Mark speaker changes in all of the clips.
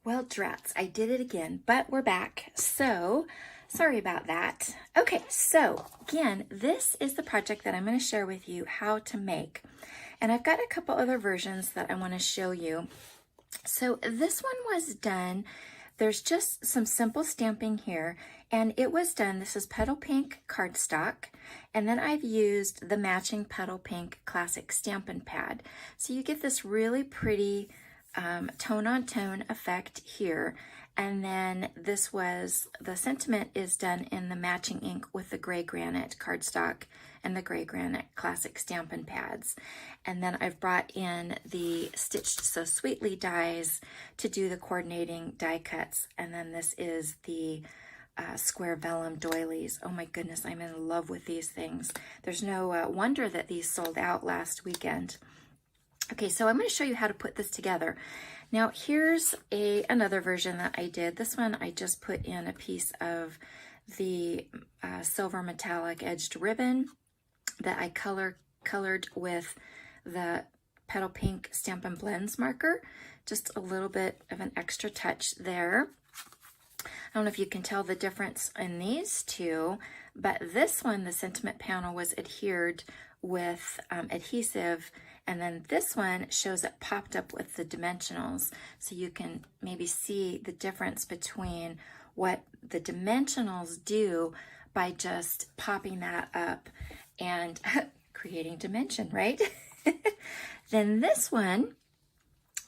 Speaker 1: Well, drats, I did it again, but we're back. So, sorry about that. Okay, so again, this is the project that I'm going to share with you how to make. And I've got a couple other versions that I want to show you. So this one was done, there's just some simple stamping here, and it was done, this is Petal Pink cardstock, and then I've used the matching Petal Pink Classic Stampin' Pad. So you get this really pretty tone-on-tone effect here. And then this was, the sentiment is done in the matching ink with the gray granite cardstock and the gray granite classic Stampin' pads. And then I've brought in the Stitched So Sweetly dies to do the coordinating die cuts. And then this is the square vellum doilies. Oh my goodness, I'm in love with these things. There's no wonder that these sold out last weekend. Okay, so I'm going to show you how to put this together. Now here's another version that I did. This one I just put in a piece of the silver metallic edged ribbon that I colored with the Petal Pink Stampin' Blends marker. Just a little bit of an extra touch there. I don't know if you can tell the difference in these two, but this one, the sentiment panel, was adhered with adhesive, and then this one shows it popped up with the dimensionals, so you can maybe see the difference between what the dimensionals do by just popping that up and creating dimension, right? Then this one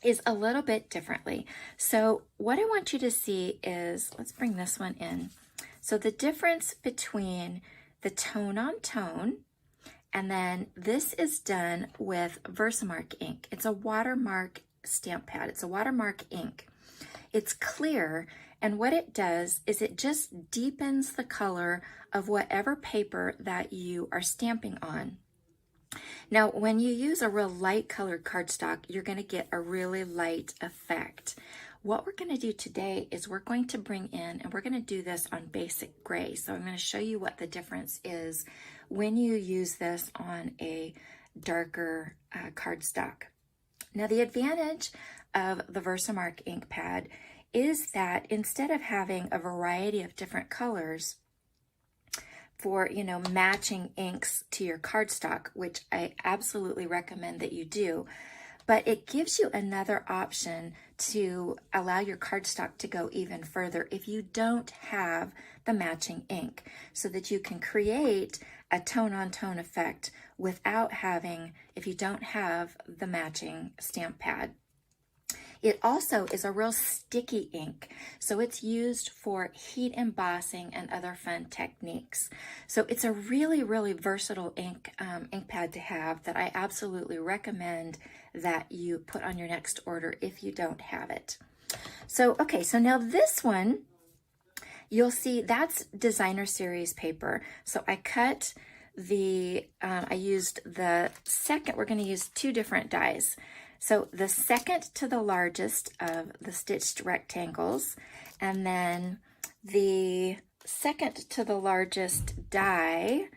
Speaker 1: is a little bit differently. So what I want you to see is, let's bring this one in. So the difference between the tone on tone, and then this is done with Versamark ink. It's a watermark stamp pad. It's a watermark ink. It's clear, and what it does is it just deepens the color of whatever paper that you are stamping on. Now, when you use a real light colored cardstock, you're going to get a really light effect. What we're going to do today is we're going to bring in, and we're going to do this on basic gray. So I'm going to show you what the difference is when you use this on a darker cardstock. Now, the advantage of the Versamark ink pad is that instead of having a variety of different colors for, you know, matching inks to your cardstock, which I absolutely recommend that you do, but it gives you another option to allow your cardstock to go even further if you don't have the matching ink, so that you can create a tone-on-tone effect without having, if you don't have the matching stamp pad. It also is a real sticky ink, so it's used for heat embossing and other fun techniques. So it's a really, really versatile ink pad to have that I absolutely recommend that you put on your next order if you don't have it. So, okay, so now this one, you'll see that's designer series paper. So I cut I used the second, we're going to use two different dies. So the second to the largest of the stitched rectangles, and then the second to the largest die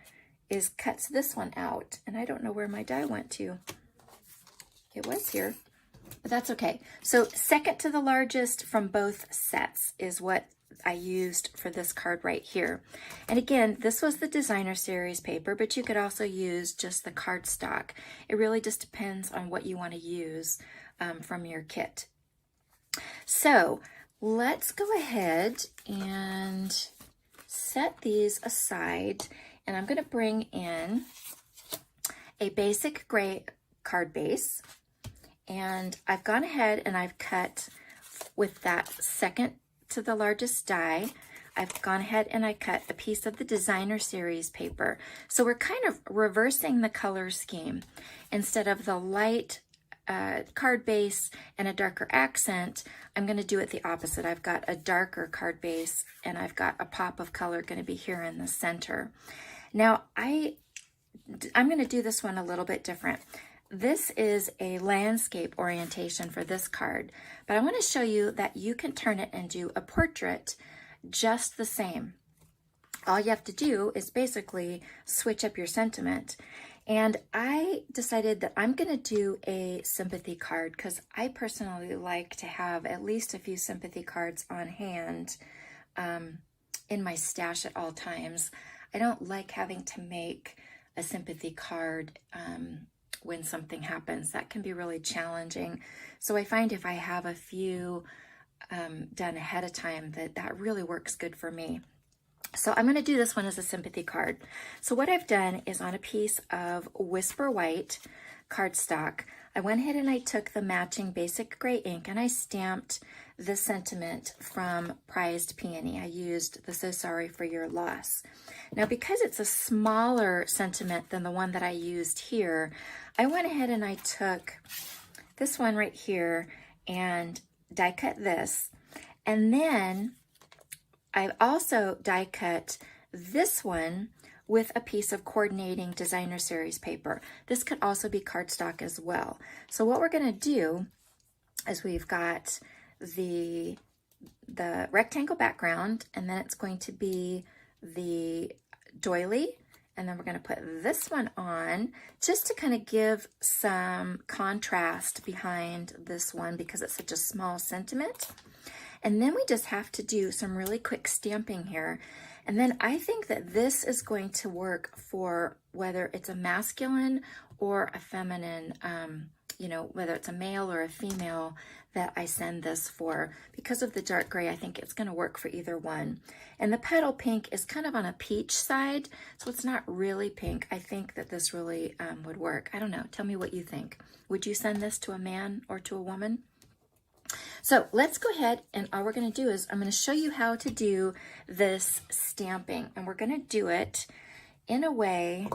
Speaker 1: cuts this one out. And I don't know where my die went to. It was here, but that's okay. So second to the largest from both sets is what I used for this card right here. And again, this was the designer series paper, but you could also use just the cardstock. It really just depends on what you want to use from your kit. So let's go ahead and set these aside, and I'm going to bring in a basic gray card base, and I've gone ahead and I've cut with that second to the largest die. I've gone ahead and I cut a piece of the designer series paper. So we're kind of reversing the color scheme. Instead of the light card base and a darker accent, I'm going to do it the opposite. I've got a darker card base and I've got a pop of color going to be here in the center. Now I'm going to do this one a little bit different. This is a landscape orientation for this card, but I want to show you that you can turn it into a portrait just the same. All you have to do is basically switch up your sentiment. And I decided that I'm going to do a sympathy card because I personally like to have at least a few sympathy cards on hand in my stash at all times. I don't like having to make a sympathy card when something happens. That can be really challenging. So I find if I have a few done ahead of time, that really works good for me. So I'm going to do this one as a sympathy card. So what I've done is on a piece of Whisper White cardstock, I went ahead and I took the matching basic gray ink and I stamped the sentiment from Prized Peony. I used the So Sorry for Your Loss. Now because it's a smaller sentiment than the one that I used here, I went ahead and I took this one right here and die cut this, and then I also die cut this one with a piece of coordinating designer series paper. This could also be cardstock as well. So what we're going to do is we've got the rectangle background, and then it's going to be the doily, and then we're going to put this one on just to kind of give some contrast behind this one because it's such a small sentiment. And then we just have to do some really quick stamping here. And then I think that this is going to work for whether it's a masculine or a feminine, you know, whether it's a male or a female that I send this for. Because of the dark gray, I think it's going to work for either one. And the petal pink is kind of on a peach side, so it's not really pink. I think that this really would work. I don't know. Tell me what you think. Would you send this to a man or to a woman? So let's go ahead, and all we're going to do is I'm going to show you how to do this stamping, and we're going to do it in a way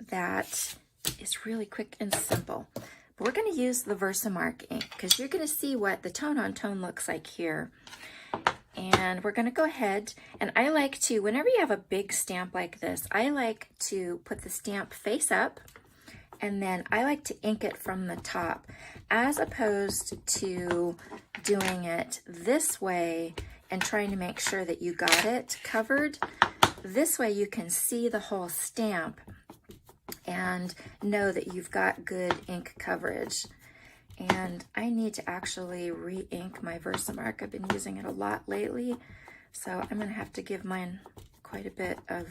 Speaker 1: that is really quick and simple. But we're going to use the Versamark ink because you're going to see what the tone on tone looks like here. And we're going to go ahead, and I like to, whenever you have a big stamp like this, I like to put the stamp face up, and then I like to ink it from the top as opposed to doing it this way and trying to make sure that you got it covered. This way you can see the whole stamp and know that you've got good ink coverage. And I need to actually re-ink my Versamark. I've been using it a lot lately, so I'm going to have to give mine quite a bit of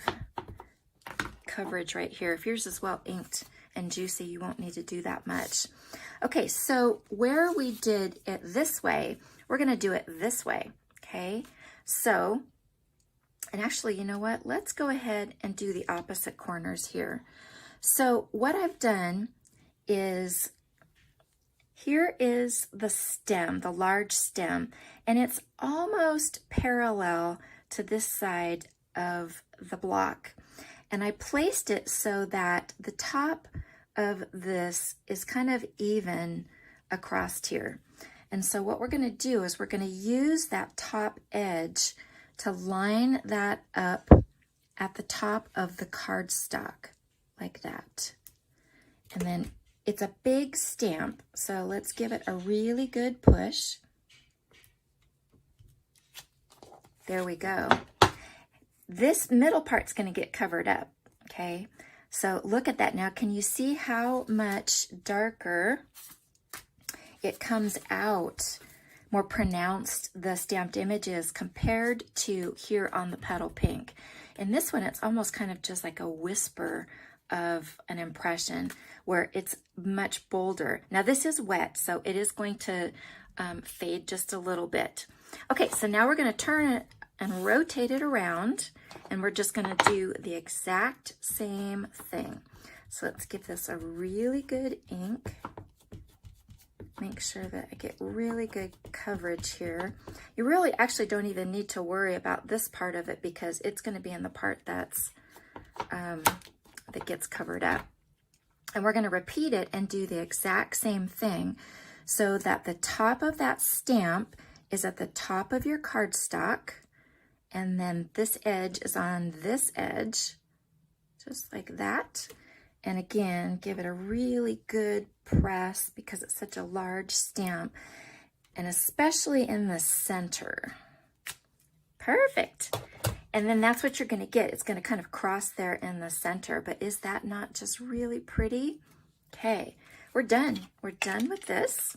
Speaker 1: coverage right here. If yours is well inked and juicy, you won't need to do that much. Okay, so where we did it this way, we're going to do it this way, okay? So, and actually, you know what? Let's go ahead and do the opposite corners here. So what I've done is, here is the stem, the large stem, and it's almost parallel to this side of the block. And I placed it so that the top of this is kind of even across here. And so what we're going to do is we're going to use that top edge to line that up at the top of the cardstock like that. And then it's a big stamp, so let's give it a really good push. There we go. This middle part's going to get covered up, okay? So look at that now. Can you see how much darker it comes out, more pronounced the stamped image is compared to here on the petal pink? In this one, it's almost kind of just like a whisper of an impression where it's much bolder. Now this is wet, so it is going to fade just a little bit. Okay, so now we're going to turn it and rotate it around, and we're just going to do the exact same thing. So let's give this a really good ink. Make sure that I get really good coverage here. You really actually don't even need to worry about this part of it because it's going to be in the part that's that gets covered up. And we're going to repeat it and do the exact same thing so that the top of that stamp is at the top of your cardstock, and then this edge is on this edge, just like that. And again, give it a really good press because it's such a large stamp, and especially in the center. Perfect. And then that's what you're going to get. It's going to kind of cross there in the center. But is that not just really pretty? Okay, we're done. We're done with this.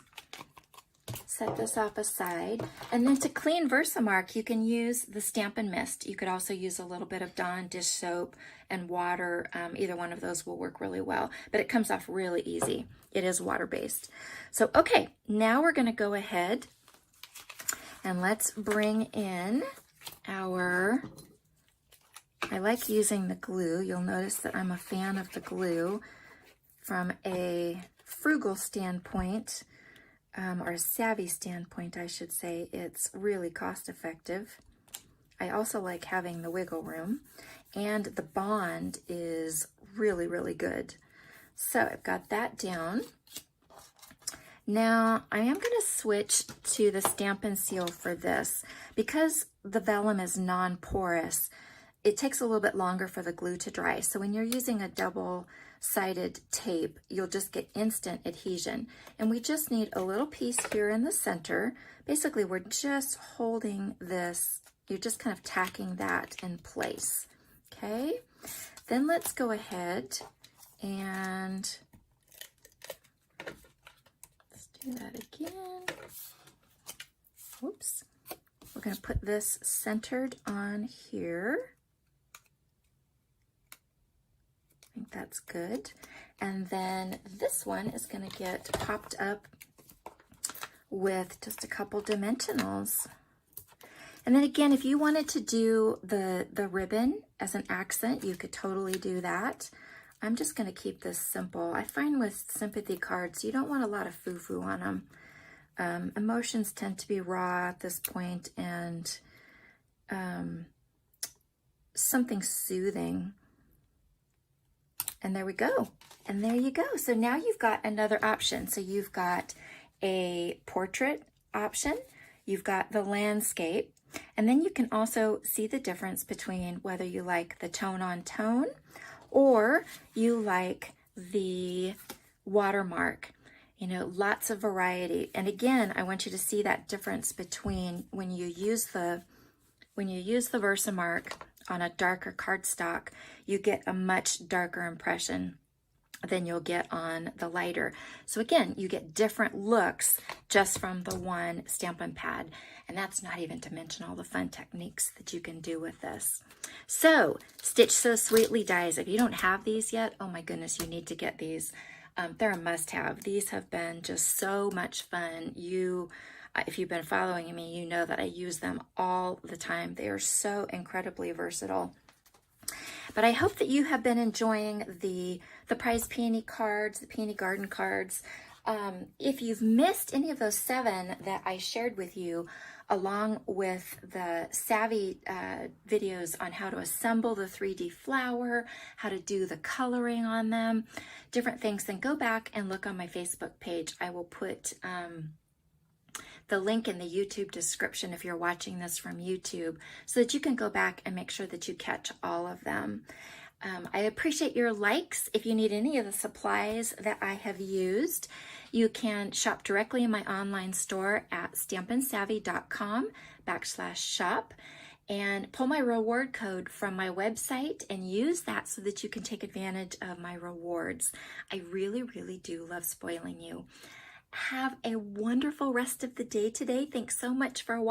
Speaker 1: Set this off aside. And then to clean Versamark, you can use the Stampin' Mist. You could also use a little bit of Dawn dish soap and water. Either one of those will work really well, but it comes off really easy. It is water-based. So, okay, now we're going to go ahead and let's bring in our, I like using the glue. You'll notice that I'm a fan of the glue from a frugal standpoint, or a savvy standpoint, I should say. It's really cost effective. I also like having the wiggle room, and the bond is really, really good. So I've got that down. Now I am going to switch to the Stampin' Seal for this. Because the vellum is non-porous, it takes a little bit longer for the glue to dry. So when you're using a double-sided tape, you'll just get instant adhesion. And we just need a little piece here in the center. Basically, we're just holding this, you're just kind of tacking that in place. Okay, then let's go ahead and let's do that again. Whoops. We're going to put this centered on here. I think that's good. And then this one is going to get popped up with just a couple dimensionals. And then again, if you wanted to do the ribbon as an accent, you could totally do that. I'm just going to keep this simple. I find with sympathy cards, you don't want a lot of foo-foo on them. Emotions tend to be raw at this point, and something soothing. And there we go. And there you go. So now you've got another option. So you've got a portrait option. You've got the landscape. And then you can also see the difference between whether you like the tone on tone or you like the watermark. You know, lots of variety. And again, I want you to see that difference between when you use the Versamark on a darker cardstock, you get a much darker impression than you'll get on the lighter. So again, you get different looks just from the one Stampin' Pad. And that's not even to mention all the fun techniques that you can do with this. So, Stitch So Sweetly dies. If you don't have these yet, oh my goodness, you need to get these. They're a must-have. These have been just so much fun. If you've been following me, you know that I use them all the time. They are so incredibly versatile. But I hope that you have been enjoying the prize peony cards, the Peony Garden cards. If you've missed any of those 7 that I shared with you, along with the savvy videos on how to assemble the 3D flower, how to do the coloring on them, different things, then go back and look on my Facebook page. I will put the link in the YouTube description if you're watching this from YouTube, so that you can go back and make sure that you catch all of them. I appreciate your likes. If you need any of the supplies that I have used, you can shop directly in my online store at stampinsavvy.com/shop and pull my reward code from my website and use that so that you can take advantage of my rewards. I really, really do love spoiling you. Have a wonderful rest of the day today. Thanks so much for watching.